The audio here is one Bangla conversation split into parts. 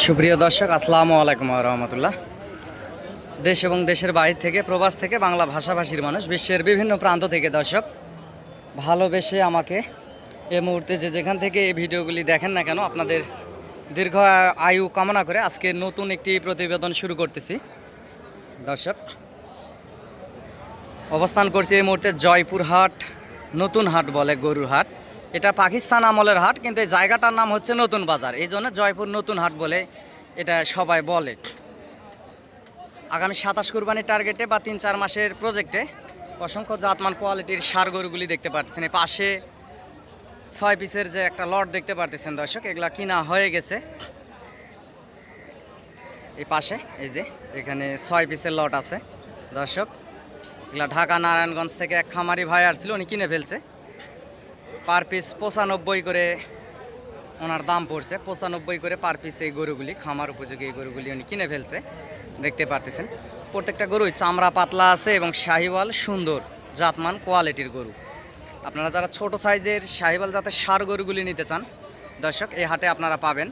সুপ্রিয় দর্শক, আসসালামু আলাইকুম রহমতুল্লাহ। দেশ এবং দেশের বাইরে থেকে, প্রবাস থেকে, বাংলা ভাষাভাষীর মানুষ, বিশ্বের বিভিন্ন প্রান্ত থেকে দর্শক ভালোবেসে আমাকে এই মুহূর্তে যেখান থেকে এই ভিডিওগুলি দেখেন না কেন, আপনাদের দীর্ঘ আয়ু কামনা করে আজকে নতুন একটি প্রতিবেদন শুরু করতেছি। দর্শক, অবস্থান করছি এই মুহূর্তে জয়পুরহাট নতুন হাট বলে গরুর হাট। এটা পাকিস্তান আমলের হাট, কিন্তু এই জায়গাটার নাম হচ্ছে নতুন বাজার, এই জন্য জয়পুর নতুন হাট বলে এটা সবাই বলে। আগামী 27 কুরবানির টার্গেটে বা 3-4 মাসের প্রজেক্টে অসংখ্য জাতমান কোয়ালিটির ষাঁড় গরুগুলি দেখতে পাচ্ছেন। এই পাশে 6 পিসের যে একটা লট দেখতে পারতেছেন দর্শক, এগুলা কিনা হয়ে গেছে। এই পাশে এই যে এখানে 6 পিসের লট আছে দর্শক। এগুলা ঢাকা নারায়ণগঞ্জ থেকে এক খামারি ভাই আসছিল, উনি কিনে ফেলছে। পার পিস 95 করে ওনার দাম পড়ছে, 95 করে পার পিস এই গরুগুলি, খামার উপযোগী এই গরুগুলি উনি কিনে ফেলছে। দেখতে পারতেছেন প্রত্যেকটা গরুই চামড়া পাতলা আছে এবং শাহিওয়াল সুন্দর জাতমান কোয়ালিটির গরু। আপনারা যারা ছোট সাইজের শাহিওয়াল জাতের ষাঁড় গরুগুলি নিতে চান দর্শক, এই হাটে আপনারা পাবেন।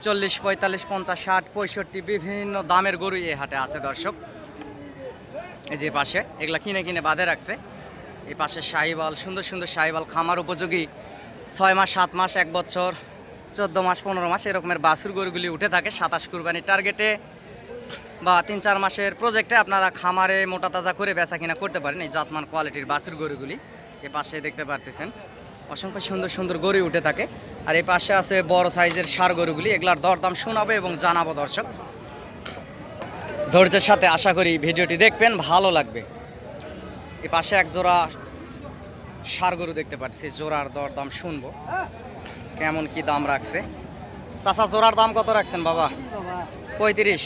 40, 45, 50, 60, 65 বিভিন্ন দামের গরু এই হাটে আছে দর্শক। এই যে পাশে এগুলা কিনে কিনে বাঁধে রাখছে। এই পাশে শাহিওয়াল, সুন্দর সুন্দর শাহিওয়াল, খামার উপযোগী 6 মাস, 7 মাস, 1 বছর, 14 মাস, 15 মাস এরকমের বাছুর গরুগুলি উঠে থাকে 27 কুরবানির টার্গেটে বা 3-4 মাসের প্রজেক্টে আপনারা খামারে মোটা তাজা করে বেচা কিনা করতে পারেন এই জাতমান কোয়ালিটির বাছুর গরুগুলি। এ পাশে দেখতে পারতেছেন অসংখ্য সুন্দর সুন্দর গরু উঠে থাকে। আর এই পাশে আছে বড় সাইজের ষাঁড় গরুগুলি, এগুলার দরদাম শোনাবো এবং জানাবো দর্শক। ধৈর্যের সাথে আশা করি ভিডিওটি দেখবেন, ভালো লাগবে। এই পাশে এক জোড়া ষাঁড় গরু দেখতে পাচ্ছি, জোড়ার দরদাম শুনবো কেমন কি দাম রাখছে। চাচা, জোড়ার দাম কত রাখছেন বাবা? 35।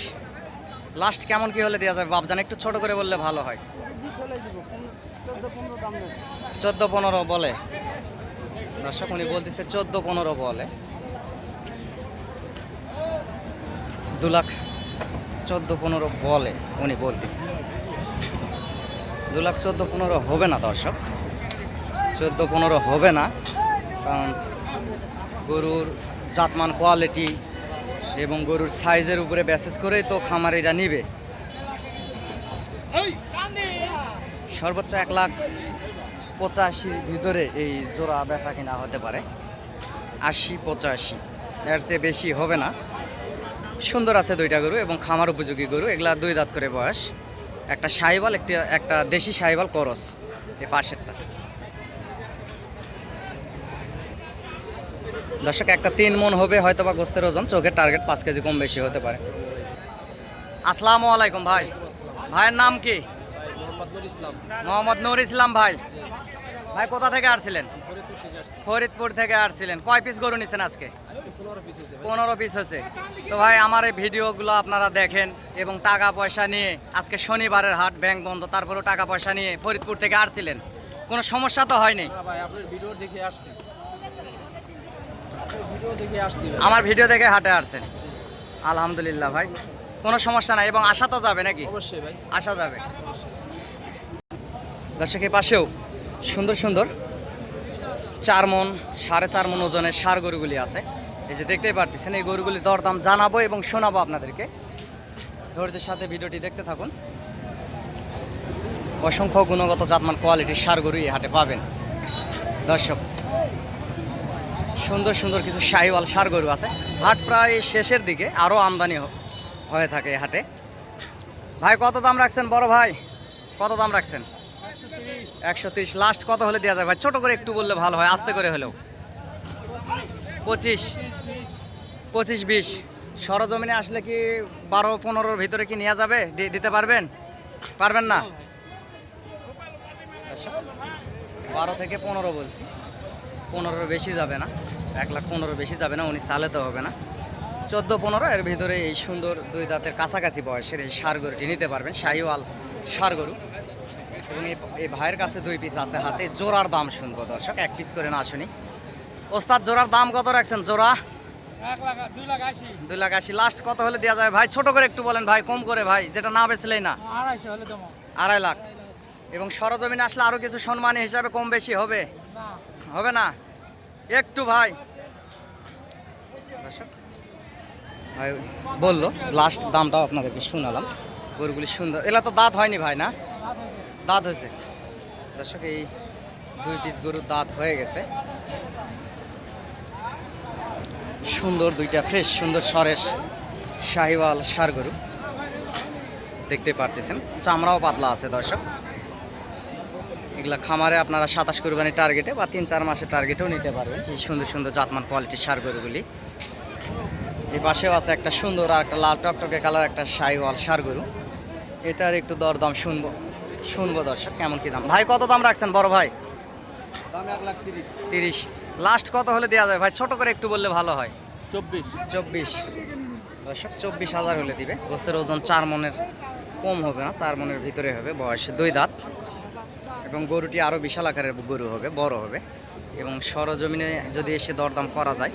লাস্ট কেমন কি হলে দেওয়া যাবে বাবজান? একটু ছোট করে বললে ভালো হয়। 14-15 বলে দর্শক, উনি বলতেছে 14-15 বলে। 2 লাখ 14-15 বলে উনি বলতেছে। 2 লাখ 14-15 হবে না দর্শক, 14-15 হবে না, কারণ গরুর জাতমান কোয়ালিটি এবং গরুর সাইজের উপরে বেসিস করেই তো খামারিরা নিবে। সর্বোচ্চ 1,85,000 ভিতরে এই জোড়া বেচা কিনা হতে পারে। 80-85 এর চেয়ে বেশি হবে না। সুন্দর আছে দুইটা গরু এবং খামার উপযোগী গরু। এগুলা 2 দাঁত করে বয়স। একটা শাহিওয়াল, একটা দেশি শাহিওয়াল করস। এই পাশেরটা দর্শক একটা 3 মণ হবে হয়তো বা গোস্তের ওজন, চোখের টার্গেট 5 কেজি কম বেশি হতে পারে। আসসালামু আলাইকুম ভাই। ভাইয়ের নাম কি? মোহাম্মদ নুর ইসলাম। ভাই ভাই কোথা থেকে আসছিলেন? ফরিদপুর থেকে আসছিলেন। কয় পিস গরু নিছেন আজকে? 15 পিস হয়েছে। তো ভাই আমার এই ভিডিওগুলো আপনারা দেখেন এবং টাকা পয়সা নিয়ে, আজকে শনিবারের হাট, ব্যাংক বন্ধ, তারপরেও টাকা পয়সা নিয়ে ফরিদপুর থেকে আসছিলেন, কোনো সমস্যা তো হয়নি? আমার ভিডিও দেখে হাটে আসছেন, আলহামদুলিল্লাহ ভাই, কোনো সমস্যা নাই। এবং আসা তো যাবে নাকি? অবশ্যই ভাই, আসা যাবে। দর্শকের পাশেও সুন্দর সুন্দর 4 মণ, 4.5 মণ ওজনের ষাঁড় গরুগুলি আছে। এই যে দেখতেই পারতেছেন, এই গরুগুলির দরদাম জানাবো এবং শোনাবো আপনাদেরকে। ধৈর্যের সাথে ভিডিওটি দেখতে থাকুন। অসংখ্য গুণগত জাতমান কোয়ালিটির ষাঁড় গরু এই হাটে পাবেন দর্শক। সুন্দর সুন্দর কিছু শাহিওয়াল ষাঁড় গরু আছে। হাট প্রায় শেষের দিকে, আরও আমদানি হয়ে থাকে এই হাটে। ভাই কত দাম রাখছেন বড় ভাই? কত দাম রাখছেন? 130। লাস্ট কত হলে দেওয়া যায় ভাই? ছোট করে একটু বললে ভালো হয়, আস্তে করে হলেও। 25, 20। সরজমিনে আসলে কি 12-15 ভিতরে কি নেওয়া যাবে? দিতে পারবেন? পারবেন না? 12 থেকে 15 বলছি, 15 বেশি যাবে না, 1,15,000 বেশি যাবে না, উনি চালাতে হবে না। 14-15 এর ভিতরে এই সুন্দর 2 দাঁতের কাছাকাছি বয়সের এই ষাঁড় গরুটি নিতে পারবেন, শাহিওয়াল ষাঁড় গরু। এবং এই ভাইয়ের কাছে 2 পিস আছে হাতে। জোড়ার দাম শুনবো দর্শক, 1 পিস করে না শুনি। ওস্তাদ জোড়ার দাম কত রাখছেন? জোড়া 2,80,000। লাস্ট কত হলে দেওয়া যায় ভাই? ছোট করে একটু বলেন ভাই, কম করে ভাই, যেটা না বেচলেই না। 2.5 লাখ। এবং সরজমিনে আসলে আরো কিছু সম্মানী হিসাবে কম বেশি হবে? হবে না একটু ভাই? দর্শক ভাই বললো লাস্ট দামটাও আপনাদেরকে শোনালাম। গরুগুলি সুন্দর, এগুলা তো দাঁত হয়নি ভাই না? দাঁত হয়েছে দর্শক, এই 2 পিস গরুর দাঁত হয়ে গেছে। সুন্দর 2টা ফ্রেশ সুন্দর সরেশ শাহিওয়াল ষাঁড় গরু দেখতে পারতেছেন, চামড়াও পাতলা আছে দর্শক। এগুলা খামারে আপনারা 27 কুরবানির টার্গেটে বা 3-4 মাসের টার্গেটেও নিতে পারবেন এই সুন্দর সুন্দর জাতমান কোয়ালিটির ষাঁড় গরুগুলি। এই পাশেও আছে একটা সুন্দর আর একটা লাল টকটকে কালার একটা শাহিওয়াল ষাঁড় গরু। এটার একটু দরদাম শুনবো দর্শক, কেমন কি দাম। ভাই কত দাম রাখছেন বড় ভাই? দাম 1,30,000। 30। লাস্ট কত হলে দেওয়া যায় ভাই? ছোট করে একটু বললে ভালো হয়। 24। দর্শক 24,000 হলে দিবে। গোস্তের ওজন 4 মনের কম হবে না, 4 মনের ভিতরে হবে। বয়স 2 দাঁত এবং গরুটি আরও বিশাল আকারের গরু হবে, বড় হবে। এবং সরজমিনে যদি এসে দরদাম করা যায়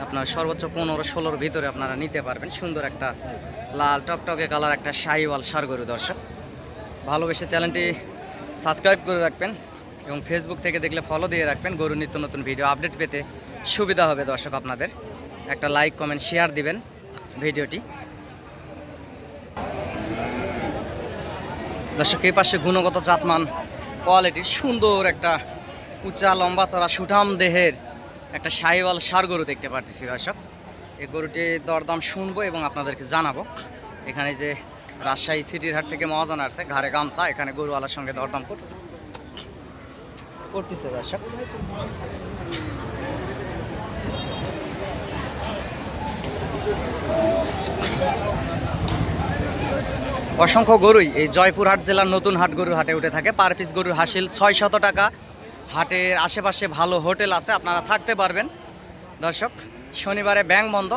আপনার সর্বোচ্চ 15-16-র ভিতরে আপনারা নিতে পারবেন। সুন্দর একটা লাল টকটকে কালার একটা শাহিওয়াল ষাঁড় গরু দর্শক। ভালোবেসে চ্যানেলটি সাবস্ক্রাইব করে রাখবেন এবং ফেসবুক থেকে দেখলে ফলো দিয়ে রাখবেন। গরু নিত্য নতুন ভিডিও আপডেট পেতে সুবিধা হবে দর্শক। আপনাদের একটা লাইক কমেন্ট শেয়ার দিবেন ভিডিওটি। দর্শক এই পাশে গুণগত জাতমান কোয়ালিটির সুন্দর একটা উঁচা লম্বা চড়া সুঠাম দেহের একটা শাহিওয়াল ষাঁড় গরু দেখতে পারতেছি দর্শক। এই গরুটির দরদাম শুনবো এবং আপনাদেরকে জানাবো। এখানে যে রাজশাহী সিটির হাট থেকে মহাজন আসছে, ঘাড়ে গামছা, এখানে গরুওয়ালার সঙ্গে দরদাম করতেছে দর্শক। অসংখ্য গরুই এই জয়পুরহাট জেলার নতুন হাট গরুর হাটে উঠে থাকে। পার পিস গরুর হাসিল 600 টাকা। হাটের আশেপাশে ভালো হোটেল আছে, আপনারা থাকতে পারবেন দর্শক। শনিবারে ব্যাংক বন্ধ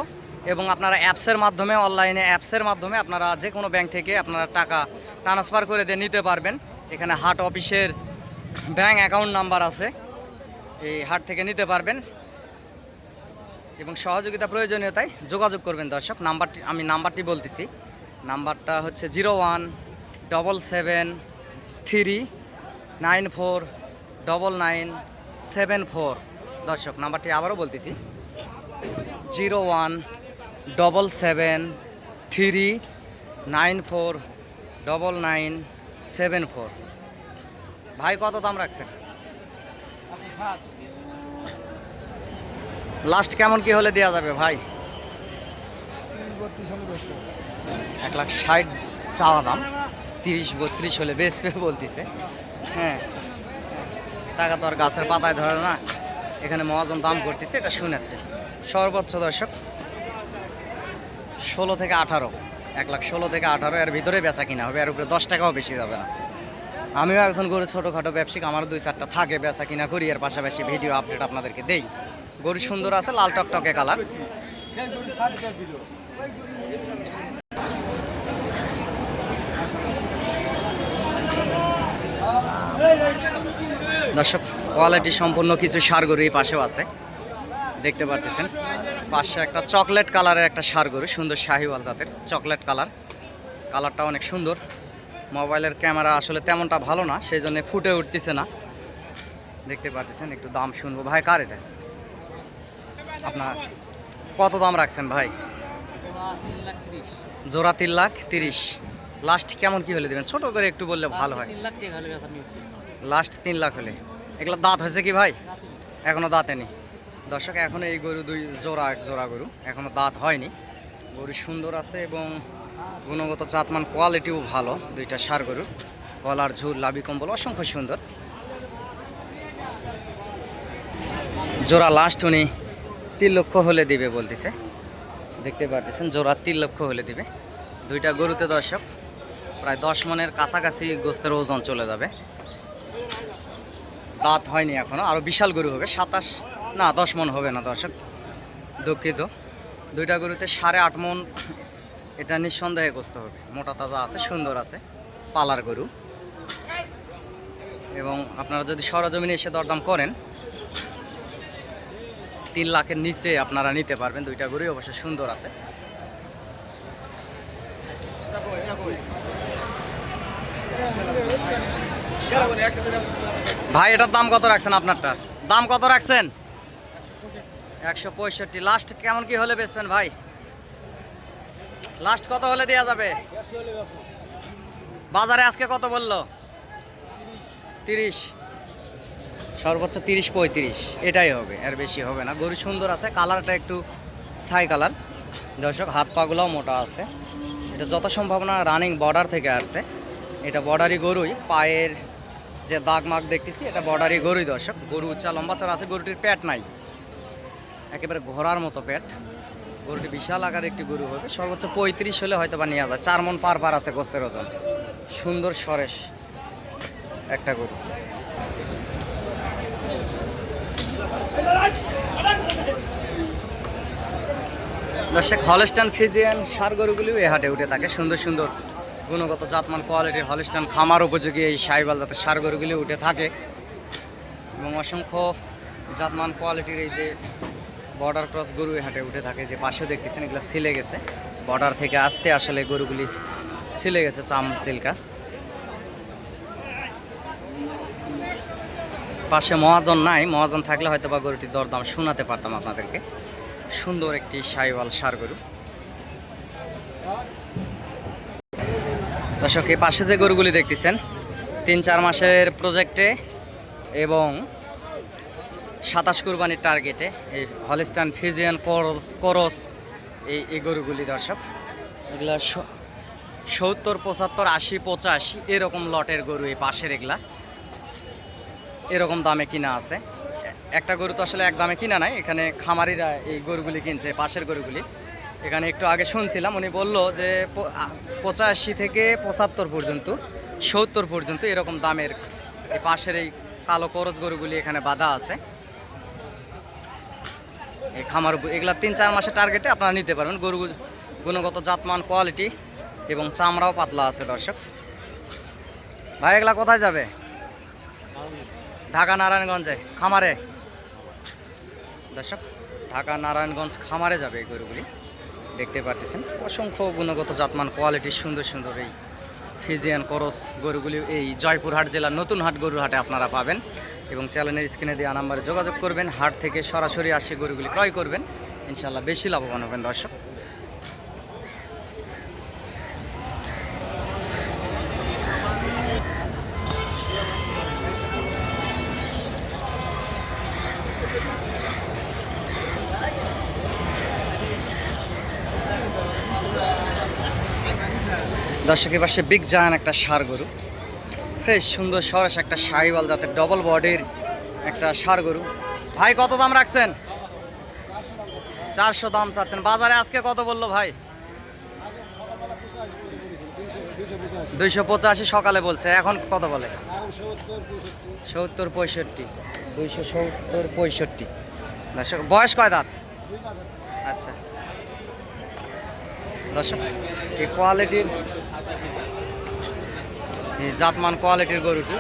এবং আপনারা অ্যাপসের মাধ্যমে, অনলাইনে অ্যাপসের মাধ্যমে আপনারা যে কোনো ব্যাংক থেকে আপনারা টাকা ট্রান্সফার করে দিয়ে নিতে পারবেন। এখানে হাট অফিসের ব্যাংক অ্যাকাউন্ট নাম্বার আছে, এই হাট থেকে নিতে পারবেন এবং সহযোগিতা প্রয়োজনীয়তায় যোগাযোগ করবেন দর্শক। আমি নাম্বারটি বলতেছি, নাম্বারটা হচ্ছে 0177394994 দর্শক। নাম্বারটি আবারও বলতেছি 0177394994। ভাই কত দাম রাখছেন? লাস্ট কেমন কি হলে দেওয়া যাবে ভাই? 1,60,000 চাওয়া দাম, 30-32 হলে বেশ পেয়ে বলতেছে। হ্যাঁ, টাকা তো আর গাছের পাতায় ধরে না। এখানে মহাজন দাম করতেছে, এটা শুনেছে সর্বোচ্চ দর্শক 16 থেকে 18, 1,16,000 থেকে 18 এর ভিতরে বেচা কিনা হবে। এর উপরে 10 টাকাও বেশি যাবে না। আমিও একজন গরু ছোটোখাটো ব্যবসায়িক, আমার 2-4টা থাকে, বেচা কিনা করি, এর পাশাপাশি ভিডিও আপডেট আপনাদেরকে দেই। গরু সুন্দর আছে, লাল টকটকে কালার। দর্শক কোয়ালিটি সম্পূর্ণ কিছু ষাঁড় গরু এই পাশেও আছে, দেখতে পারতেছেন। পাশে একটা চকলেট কালারের একটা ষাঁড় গরু, সুন্দর শাহিওয়াল জাতের চকলেট কালারটা অনেক সুন্দর। মোবাইলের ক্যামেরা আসলে তেমনটা ভালো না, সেই জন্য ফুটে উঠতেছে না, দেখতে পারতেছেন। একটু দাম শুনবো। ভাই কার এটা? আপনার কত দাম রাখছেন ভাই? জোড়া 3,30,000। লাস্ট কেমন কি হলে দেবেন? ছোট করে একটু বললে ভালো হয়। লাস্ট 3 লাখ হলে। এগুলো দাঁত হয়েছে কি ভাই? এখনো দাঁতে নেই দর্শক। এখন এই গরু এক জোড়া গরু, এখনো দাঁত হয়নি। গরু সুন্দর আছে এবং গুণগত জাতমান কোয়ালিটিও ভালো। 2টা ষাঁড় গরুর গলার ঝুল, লাভি কম্বল অসংখ্য সুন্দর। জোড়া লাস্ট উনি 3 লক্ষ হলে দিবে বলতেছে, দেখতে পারতেছেন। জোড়া 3 লক্ষ হলে দিবে। 2টা গরুতে দর্শক প্রায় 10 মনের কাছাকাছি গোস্তের ওজন চলে যাবে। দাঁত হয়নি এখনো, আরও বিশাল গরু হবে। 10 মন হবে না দর্শক, দুঃখিত। 2টা গরুতে 8.5 মন এটা নিঃসন্দেহে গোস্ত হবে। মোটা তাজা আছে, সুন্দর আছে, পালার গরু। এবং আপনারা যদি সরজমিনে এসে দরদাম করেন 3 লাখের নিচে আপনারা নিতে পারবেন। 2টা গরুই অবশ্য সুন্দর আছে। ভাই এটার দাম কত রাখছেন? আপনারটার দাম কত রাখছেন? 165। লাস্ট কেমন কি হলে বেচবেন ভাই? লাস্ট কত হলে দেওয়া যাবে? বাজারে আজকে কত বললো? 30, সর্বোচ্চ 30-35 এটাই হবে, আর বেশি হবে না। গরু সুন্দর আছে, কালারটা একটু ছাই কালার দর্শক, হাত পাগুলোও মোটা আছে। এটা যত সম্ভাবনা রানিং বর্ডার থেকে আসছে, এটা বর্ডারি গরুই। পায়ের যে দাগ মাগ দেখতেছি এটা বর্ডারি গরুই দর্শক। গরু উচ্চা লম্বা চড়া আছে, গরুটির পেট নাই, একেবারে ঘোড়ার মতো পেট। গরুটি বিশাল আকার একটি গরু হবে, সর্বোচ্চ 35 হলে হয়তো বা নিয়ে যায়। 4 মণ পার আছে গোস্তের ওজন, সুন্দর সরেশ একটা গরু। দর্শক হলস্টাইন ফ্রিজিয়ান সার গরুগুলিও এই হাটে উঠে থাকে। সুন্দর সুন্দর গুণগত জাতমান কোয়ালিটির হলস্টাইন খামার উপযোগী এই সাইবাল জাতের সার গরুগুলি উঠে থাকে, এবং অসংখ্য জাতমান কোয়ালিটির এই যে বর্ডার ক্রস গরু এই হাটে উঠে থাকে। যে পাশে দেখতেছেন এগুলো ছিলে গেছে, বর্ডার থেকে আসতে আসলে গরুগুলি ছিলে গেছে চাম সিল্কা। পাশে মহাজন নাই, মহাজন থাকলে হয়তো বা গরুটির দরদাম শোনাতে পারতাম আপনাদেরকে। সুন্দর একটি সাইওয়াল সার গরু। দর্শক এই পাশে যে গরুগুলি দেখতেছেন 3-4 মাসের প্রজেক্টে এবং 27 কুরবানির টার্গেটে এই হলস্টাইন ফ্রিজিয়ান করস এই গরুগুলি দর্শক, এগুলা 70, 75, 80, 85 এরকম লটের গরু এই পাশের এগুলা এরকম দামে কিনা আছে। একটা গরু তো আসলে এক দামে কিনা নাই, এখানে খামারিরা এই গরুগুলি কিনছে, পাশের গরুগুলি। এখানে একটু আগে শুনছিলাম, উনি বলল যে 85 থেকে 75 পর্যন্ত, 70 পর্যন্ত এরকম দামের এই পাশের এই কালো করস গরুগুলি এখানে বাঁধা আছে। এই খামার এগুলা 3-4 মাসের টার্গেটে আপনারা নিতে পারবেন। গরু গুণগত জাতমান কোয়ালিটি এবং চামড়াও পাতলা আছে দর্শক। ভাই এগুলা কোথায় যাবে? ঢাকা নারায়ণগঞ্জে খামারে দর্শক, ঢাকা নারায়ণগঞ্জ খামারে যাবে এই গরুগুলি। দেখতে পারতেছেন অসংখ্য গুণগত জাতমান কোয়ালিটির সুন্দর সুন্দর এই ফ্রিজিয়ান করস গরুগুলি এই জয়পুরহাট জেলার নতুন হাট গরুর হাটে আপনারা পাবেন। এবং চ্যানেলের স্ক্রিনে দেওয়া নাম্বারে যোগাযোগ করবেন, হাট থেকে সরাসরি আসে গরুগুলি ক্রয় করবেন, ইনশাল্লাহ বেশি লাভবান হবেন দর্শক। দর্শকের পাশে বিগ জায়ান একটা ষাঁড় গরু, ফ্রেশ সুন্দর সরেস একটা সাইওয়াল জাতের ডবল বডির একটা ষাঁড় গরু। ভাই কত দাম রাখছেন? 400 দাম চাচ্ছেন। বাজারে আজকে কত বললো ভাই? 285 সকালে বলছে, এখন কত বলে? 70, 65, 270, 65। দর্শক বয়স কয় দাঁত? আচ্ছা দর্শক এই কোয়ালিটির এই জাতমান কোয়ালিটির গরুটি